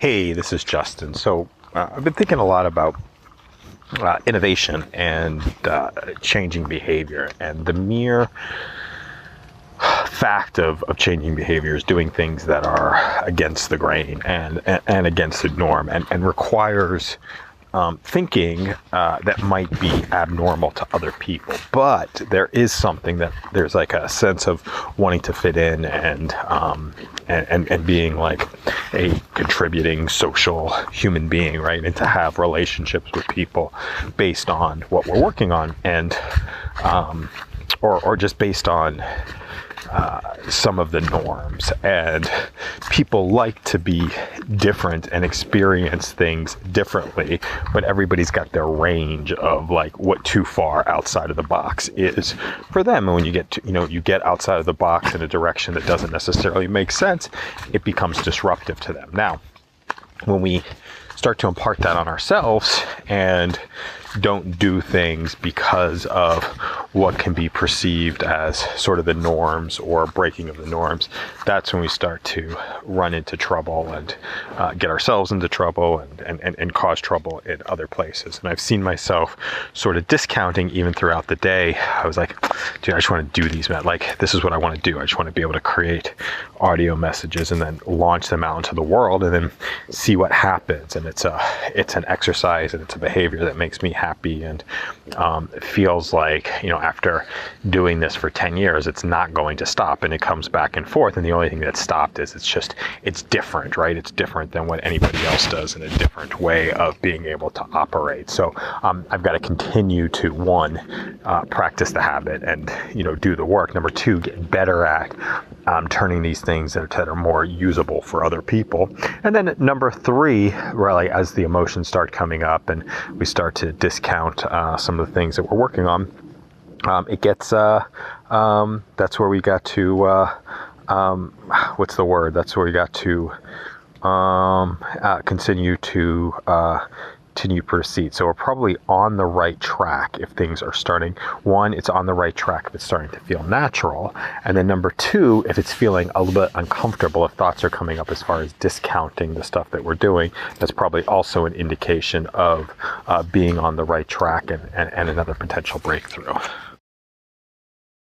Hey, this is Justin. I've been thinking a lot about innovation and changing behavior, and the mere fact of changing behaviors, doing things that are against the grain and against the norm, and requires thinking that might be abnormal to other people. But there is something that there's like a sense of wanting to fit in and being like a contributing social human being, right? And to have relationships with people based on what we're working on, and or just based on some of the norms. And people like to be different and experience things differently, but everybody's got their range of like what too far outside of the box is for them. And when you get to, you get outside of the box in a direction that doesn't necessarily make sense, it becomes disruptive to them. Now, when we start to impart that on ourselves and don't do things because of what can be perceived as sort of the norms or breaking of the norms, that's when we start to run into trouble and get ourselves into trouble and cause trouble in other places. And I've seen myself sort of discounting even throughout the day. I was like, dude, I just want to do these, man. Like, this is what I want to do. I just want to be able to create audio messages and then launch them out into the world and then see what happens. And it's an exercise and it's a behavior that makes me happy, and it feels like, after doing this for 10 years, it's not going to stop, and it comes back and forth. And the only thing that stopped is it's different, right? It's different than what anybody else does, in a different way of being able to operate. So I've got to continue to, one, practice the habit and, do the work. Number two, get better at turning these things that are more usable for other people. And then number three, really, as the emotions start coming up and we start to discount some of the things that we're working on, it gets, that's where we got to, what's the word? That's where we got to continue to proceed. So we're probably on the right track if things are starting. One, it's on the right track if it's starting to feel natural. And then number two, if it's feeling a little bit uncomfortable, if thoughts are coming up as far as discounting the stuff that we're doing, that's probably also an indication of being on the right track and another potential breakthrough.